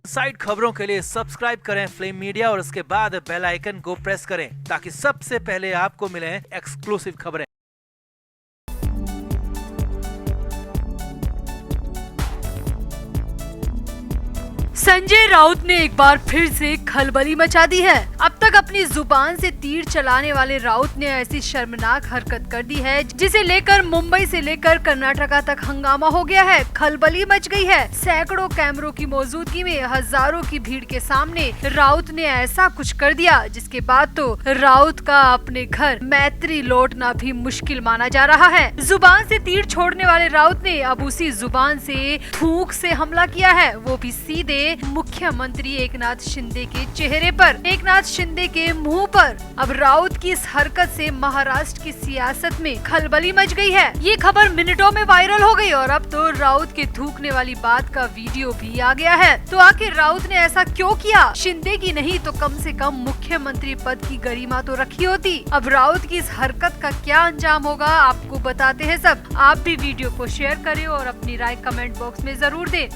Side खबरों के लिए सब्सक्राइब करें फ्लेम मीडिया और उसके बाद बेल आइकन को प्रेस करें ताकि सबसे पहले आपको मिले एक्सक्लूसिव खबरें। संजय राउत ने एक बार फिर से खलबली मचा दी है। अब तक अपनी जुबान से तीर चलाने वाले राउत ने ऐसी शर्मनाक हरकत कर दी है जिसे लेकर मुंबई से लेकर कर्नाटका तक हंगामा हो गया है, खलबली मच गई है। सैकड़ों कैमरों की मौजूदगी में हजारों की भीड़ के सामने राउत ने ऐसा कुछ कर दिया जिसके बाद तो राउत का अपने घर मैत्री लौटना भी मुश्किल माना जा रहा है। जुबान से तीर छोड़ने वाले राउत ने अब उसी जुबान से थूक से हमला किया है, वो भी सीधे मुख्यमंत्री एकनाथ शिंदे के चेहरे पर, एकनाथ शिंदे के मुंह पर। अब राउत की इस हरकत से महाराष्ट्र की सियासत में खलबली मच गई है। ये खबर मिनटों में वायरल हो गई और अब तो राउत के थूकने वाली बात का वीडियो भी आ गया है। तो आखिर राउत ने ऐसा क्यों किया? शिंदे की नहीं तो कम से कम मुख्यमंत्री पद की गरिमा तो रखी होती। अब राउत की इस हरकत का क्या अंजाम होगा आपको बताते हैं सब। आप भी वीडियो को शेयर करें और अपनी राय कमेंट बॉक्स में जरूर दें।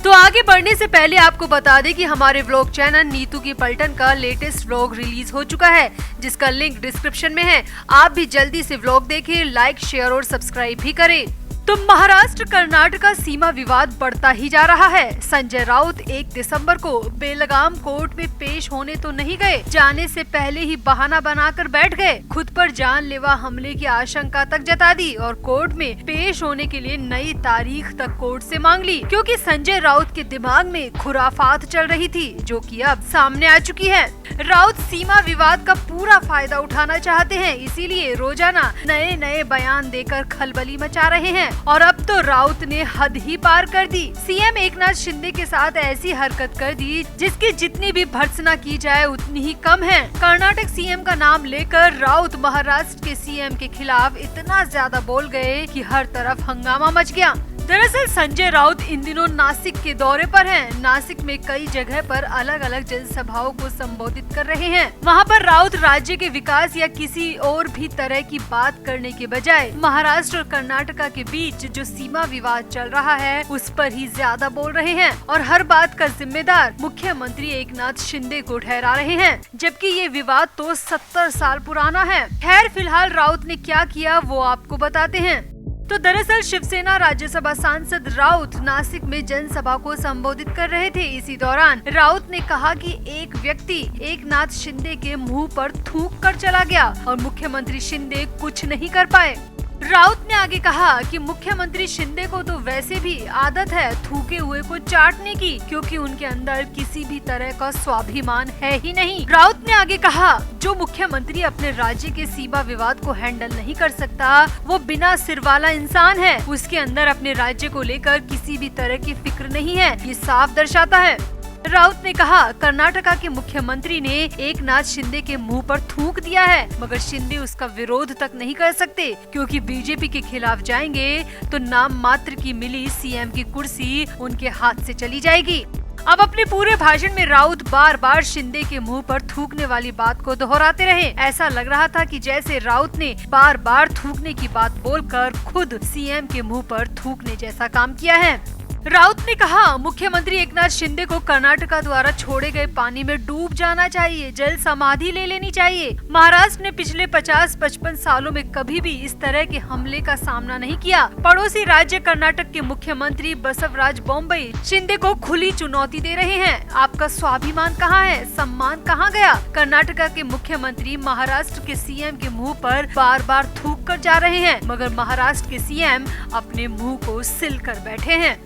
तो आगे बढ़ने से पहले आपको बता दें कि हमारे व्लॉग चैनल नीतू की पलटन का लेटेस्ट व्लॉग रिलीज हो चुका है जिसका लिंक डिस्क्रिप्शन में है। आप भी जल्दी से व्लॉग देखें, लाइक शेयर और सब्सक्राइब भी करें। तो महाराष्ट्र कर्नाटका सीमा विवाद बढ़ता ही जा रहा है। संजय राउत 1 दिसंबर को बेलगाम कोर्ट में पेश होने तो नहीं गए, जाने से पहले ही बहाना बनाकर बैठ गए, खुद पर जानलेवा हमले की आशंका तक जता दी और कोर्ट में पेश होने के लिए नई तारीख तक कोर्ट से मांग ली, क्योंकि संजय राउत के दिमाग में खुराफात चल रही थी जो कि अब सामने आ चुकी है। राउत सीमा विवाद का पूरा फायदा उठाना चाहते हैं, इसीलिए रोजाना नए नए बयान देकर खलबली मचा रहे हैं और अब तो राउत ने हद ही पार कर दी। सीएम एकनाथ शिंदे के साथ ऐसी हरकत कर दी जिसकी जितनी भी भर्त्सना की जाए उतनी ही कम है। कर्नाटक सीएम का नाम लेकर राउत महाराष्ट्र के सीएम के खिलाफ इतना ज्यादा बोल गए कि हर तरफ हंगामा मच गया। दरअसल संजय राउत इन दिनों नासिक के दौरे पर हैं। नासिक में कई जगह पर अलग अलग जनसभाओं को संबोधित कर रहे हैं। वहां पर राउत राज्य के विकास या किसी और भी तरह की बात करने के बजाय महाराष्ट्र और कर्नाटका के बीच जो सीमा विवाद चल रहा है उस पर ही ज्यादा बोल रहे हैं और हर बात का जिम्मेदार मुख्यमंत्री एकनाथ शिंदे को ठहरा रहे हैं, जबकि ये विवाद तो 70 साल पुराना है। खैर फिलहाल राउत ने क्या किया वो आपको बताते हैं। तो दरअसल शिवसेना राज्यसभा सांसद राउत नासिक में जनसभा को संबोधित कर रहे थे। इसी दौरान राउत ने कहा कि एक व्यक्ति एकनाथ शिंदे के मुंह पर थूक कर चला गया और मुख्यमंत्री शिंदे कुछ नहीं कर पाए। राउत ने आगे कहा कि मुख्यमंत्री शिंदे को तो वैसे भी आदत है थूके हुए को चाटने की, क्योंकि उनके अंदर किसी भी तरह का स्वाभिमान है ही नहीं। राउत ने आगे कहा जो मुख्यमंत्री अपने राज्य के सीमा विवाद को हैंडल नहीं कर सकता वो बिना सिर वाला इंसान है, उसके अंदर अपने राज्य को लेकर किसी भी तरह की फिक्र नहीं है, ये साफ दर्शाता है। राउत ने कहा कर्नाटका के मुख्यमंत्री ने एकनाथ शिंदे के मुंह पर थूक दिया है, मगर शिंदे उसका विरोध तक नहीं कर सकते, क्योंकि बीजेपी के खिलाफ जाएंगे तो नाम मात्र की मिली सीएम की कुर्सी उनके हाथ से चली जाएगी। अब अपने पूरे भाषण में राउत बार बार शिंदे के मुंह पर थूकने वाली बात को दोहराते रहे। ऐसा लग रहा था कि जैसे राउत ने बार बार थूकने की बात बोलकर खुद सीएम के मुंह पर थूकने जैसा काम किया है। राउत ने कहा मुख्यमंत्री एकनाथ शिंदे को कर्नाटका द्वारा छोड़े गए पानी में डूब जाना चाहिए, जल समाधि ले लेनी चाहिए। महाराष्ट्र ने पिछले 50-55 सालों में कभी भी इस तरह के हमले का सामना नहीं किया। पड़ोसी राज्य कर्नाटक के मुख्यमंत्री बसवराज बोम्मई शिंदे को खुली चुनौती दे रहे हैं। आपका स्वाभिमान कहाँ है? सम्मान कहाँ गया? कर्नाटका के मुख्यमंत्री महाराष्ट्र के सीएम के मुँह पर बार बार थूक कर जा रहे हैं, मगर महाराष्ट्र के सीएम अपने मुँह को सिल कर बैठे हैं।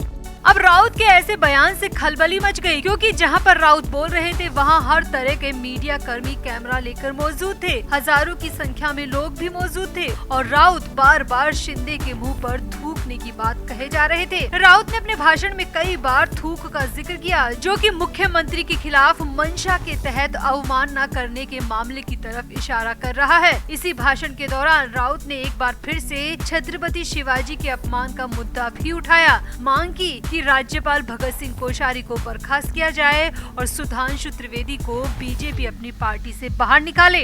अब राउत के ऐसे बयान से खलबली मच गई, क्योंकि जहां पर राउत बोल रहे थे वहां हर तरह के मीडिया कर्मी कैमरा लेकर मौजूद थे। हजारों की संख्या में लोग भी मौजूद थे और राउत बार बार शिंदे के मुंह पर थूकने की बात कहे जा रहे थे। राउत ने अपने भाषण में कई बार थूक का जिक्र किया, जो कि मुख्यमंत्री के खिलाफ मंशा के तहत अवमानना करने के मामले की तरफ इशारा कर रहा है। इसी भाषण के दौरान राउत ने एक बार फिर से छत्रपति शिवाजी के अपमान का मुद्दा भी उठाया, मांग की कि राज्यपाल भगत सिंह कोश्यारी को बर्खास्त किया जाए और सुधांशु त्रिवेदी को बीजेपी अपनी पार्टी से बाहर निकाले।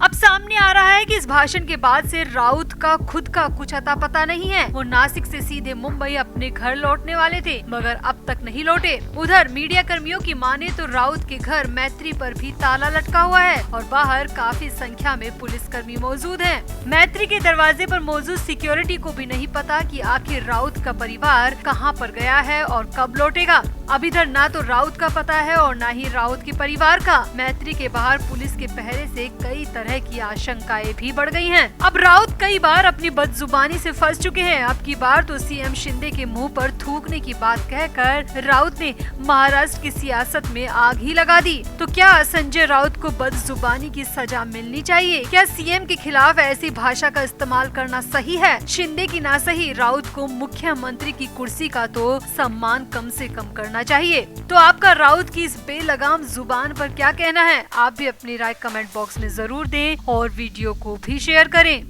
अब सामने आ रहा है कि इस भाषण के बाद से राउत का खुद का कुछ अता पता नहीं है। वो नासिक से सीधे मुंबई अपने घर लौटने वाले थे, मगर अब तक नहीं लौटे। उधर मीडिया कर्मियों की माने तो राउत के घर मैत्री पर भी ताला लटका हुआ है और बाहर काफी संख्या में पुलिसकर्मी मौजूद हैं। मैत्री के दरवाजे पर मौजूद सिक्योरिटी को भी नहीं पता कि आखिर राउत का परिवार कहां पर गया है और कब लौटेगा। अब इधर ना तो राउत का पता है और ना ही राउत के परिवार का। मैत्री के बाहर पुलिस के पहरे से कई तरह की आशंकाएं भी बढ़ गई हैं। अब राउत कई बार अपनी बदजुबानी से फंस चुके हैं। अब की बार तो सीएम शिंदे के मुंह पर थूकने की बात कहकर राउत ने महाराष्ट्र की सियासत में आग ही लगा दी। तो क्या संजय राउत को बदजुबानी की सजा मिलनी चाहिए? क्या सीएम के खिलाफ ऐसी भाषा का इस्तेमाल करना सही है? शिंदे की ना सही, राउत को मुख्यमंत्री की कुर्सी का तो सम्मान कम से कम करना चाहिए। तो आपका राउत की इस बेलगाम जुबान पर क्या कहना है? आप भी अपनी राय कमेंट बॉक्स में जरूर दें और वीडियो को भी शेयर करें।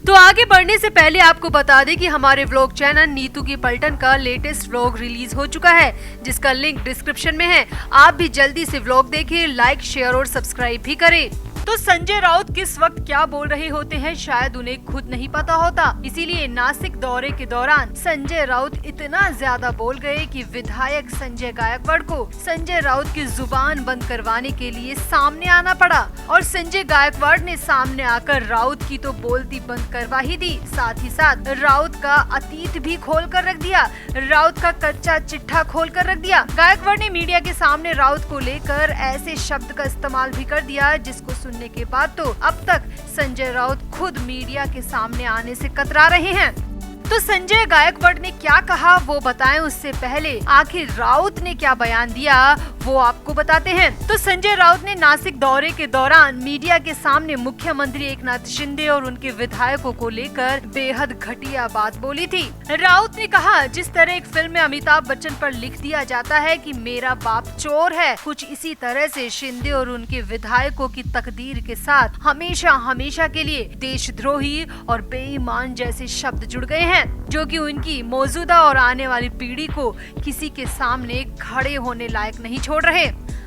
तो आगे बढ़ने से पहले आपको बता दें कि हमारे व्लॉग चैनल नीतू की पलटन का लेटेस्ट व्लॉग रिलीज हो चुका है, जिसका लिंक डिस्क्रिप्शन में है। आप भी जल्दी से व्लॉग देखें, लाइक, शेयर और सब्सक्राइब भी करें। तो संजय राउत किस वक्त क्या बोल रहे होते हैं शायद उन्हें खुद नहीं पता होता। इसीलिए नासिक दौरे के दौरान संजय राउत इतना ज्यादा बोल गए कि विधायक संजय गायकवाड़ को संजय राउत की जुबान बंद करवाने के लिए सामने आना पड़ा और संजय गायकवाड़ ने सामने आकर राउत की तो बोलती बंद करवा ही दी, साथ ही साथ राउत का अतीत भी खोल कर रख दिया, राउत का कच्चा चिट्ठा खोल कर रख दिया। गायकवाड़ ने मीडिया के सामने राउत को लेकर ऐसे शब्द का इस्तेमाल भी कर दिया जिसको सुनने के बाद तो अब तक संजय राउत खुद मीडिया के सामने आने से कतरा रहे हैं। तो संजय गायकवाड़ ने क्या कहा वो बताएं, उससे पहले आखिर राउत ने क्या बयान दिया वो आपको बताते हैं। तो संजय राउत ने नासिक दौरे के दौरान मीडिया के सामने मुख्यमंत्री एकनाथ शिंदे और उनके विधायकों को लेकर बेहद घटिया बात बोली थी। राउत ने कहा, जिस तरह एक फिल्म में अमिताभ बच्चन पर लिख दिया जाता है कि मेरा बाप चोर है, कुछ इसी तरह से शिंदे और उनके विधायकों की तकदीर के साथ हमेशा हमेशा के लिए देशद्रोही और बेईमान जैसे शब्द जुड़ गए हैं, जो कि उनकी मौजूदा और आने वाली पीढ़ी को किसी के सामने खड़े होने लायक नहीं छोड़ रहे।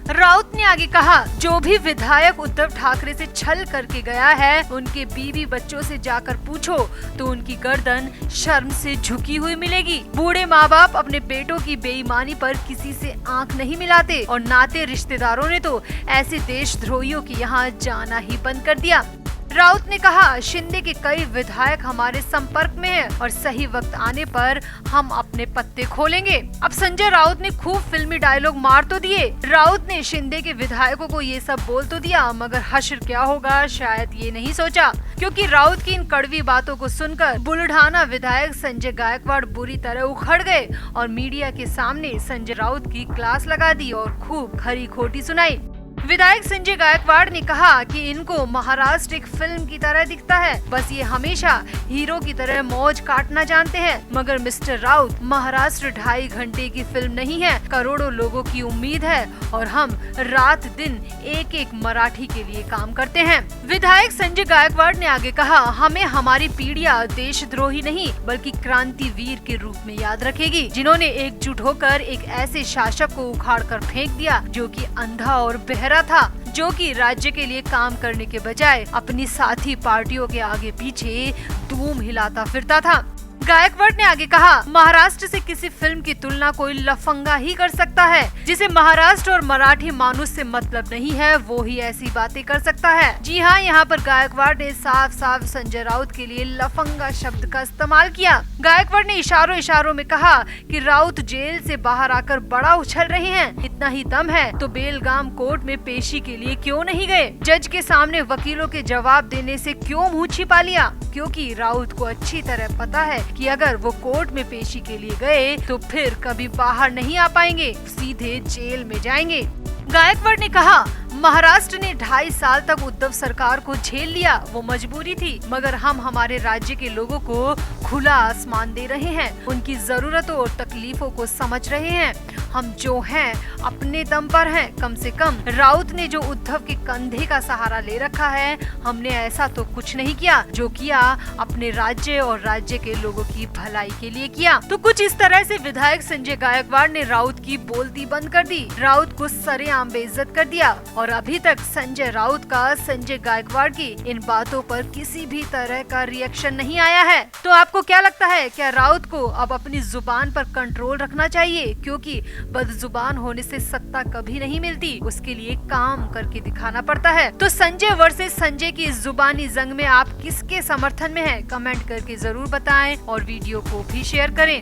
राउत ने आगे कहा, जो भी विधायक उद्धव ठाकरे से छल करके गया है उनके बीवी बच्चों से जाकर पूछो तो उनकी गर्दन शर्म से झुकी हुई मिलेगी। बूढ़े माँ बाप अपने बेटों की बेईमानी पर किसी से आंख नहीं मिलाते और नाते रिश्तेदारों ने तो ऐसे देशद्रोहियों के यहाँ जाना ही बंद कर दिया। राउत ने कहा, शिंदे के कई विधायक हमारे संपर्क में हैं और सही वक्त आने पर हम अपने पत्ते खोलेंगे। अब संजय राउत ने खूब फिल्मी डायलॉग मार तो दिए। राउत ने शिंदे के विधायकों को ये सब बोल तो दिया, मगर हश्र क्या होगा शायद ये नहीं सोचा, क्योंकि राउत की इन कड़वी बातों को सुनकर बुलढाना विधायक संजय गायकवाड़ बुरी तरह उखड़ गए और मीडिया के सामने संजय राउत की क्लास लगा दी और खूब खरी खोटी सुनाई। विधायक संजय गायकवाड़ ने कहा कि इनको महाराष्ट्र एक फिल्म की तरह दिखता है, बस ये हमेशा हीरो की तरह मौज काटना जानते हैं, मगर मिस्टर राउत महाराष्ट्र 2.5 घंटे की फिल्म नहीं है, करोड़ों लोगों की उम्मीद है और हम रात दिन एक एक मराठी के लिए काम करते हैं। विधायक संजय गायकवाड़ ने आगे कहा, हमें हमारी पीढ़ियां देशद्रोही नहीं बल्कि क्रांतिवीर के रूप में याद रखेगी, जिन्होंने एकजुट होकर एक ऐसे शासक को उखाड़ कर फेंक दिया जो कि अंधा और बहरा था, जो कि राज्य के लिए काम करने के बजाय अपनी साथी पार्टियों के आगे पीछे धूम हिलाता फिरता था। गायकवाड़ ने आगे कहा, महाराष्ट्र से किसी फिल्म की तुलना कोई लफंगा ही कर सकता है, जिसे महाराष्ट्र और मराठी मानुष से मतलब नहीं है वो ही ऐसी बातें कर सकता है। जी हाँ, यहाँ पर गायकवाड़ ने साफ साफ संजय राउत के लिए लफंगा शब्द का इस्तेमाल किया। गायकवाड़ ने इशारों इशारों में कहा कि राउत जेल से बाहर आकर बड़ा उछल रहे हैं, इतना ही दम है तो बेलगाम कोर्ट में पेशी के लिए क्यों नहीं गए, जज के सामने वकीलों के जवाब देने से क्यों मुँह छिपा लिया, क्योंकि राउत को अच्छी तरह पता है कि अगर वो कोर्ट में पेशी के लिए गए तो फिर कभी बाहर नहीं आ पाएंगे, सीधे जेल में जाएंगे। गायकवाड़ ने कहा, महाराष्ट्र ने 2.5 साल तक उद्धव सरकार को झेल लिया, वो मजबूरी थी, मगर हम हमारे राज्य के लोगों को खुला आसमान दे रहे हैं, उनकी जरूरतों और तकलीफों को समझ रहे हैं। हम जो हैं अपने दम पर हैं। कम से कम राउत ने जो उद्धव के कंधे का सहारा ले रखा है, हमने ऐसा तो कुछ नहीं किया, जो किया अपने राज्य और राज्य के लोगों की भलाई के लिए किया। तो कुछ इस तरह से विधायक संजय गायकवाड़ ने राउत की बोलती बंद कर दी, राउत को सरेआम बेइज्जत कर दिया। और अभी तक संजय राउत का संजय गायकवाड़ की इन बातों पर किसी भी तरह का रिएक्शन नहीं आया है। तो आपको क्या लगता है, क्या राउत को अब अपनी जुबान पर कंट्रोल रखना चाहिए? क्योंकि बदजुबान होने से सत्ता कभी नहीं मिलती, उसके लिए काम करके दिखाना पड़ता है। तो संजय वर्सेस संजय की इस जुबानी जंग में आप किसके समर्थन में हैं? कमेंट करके जरूर बताएं और वीडियो को भी शेयर करें।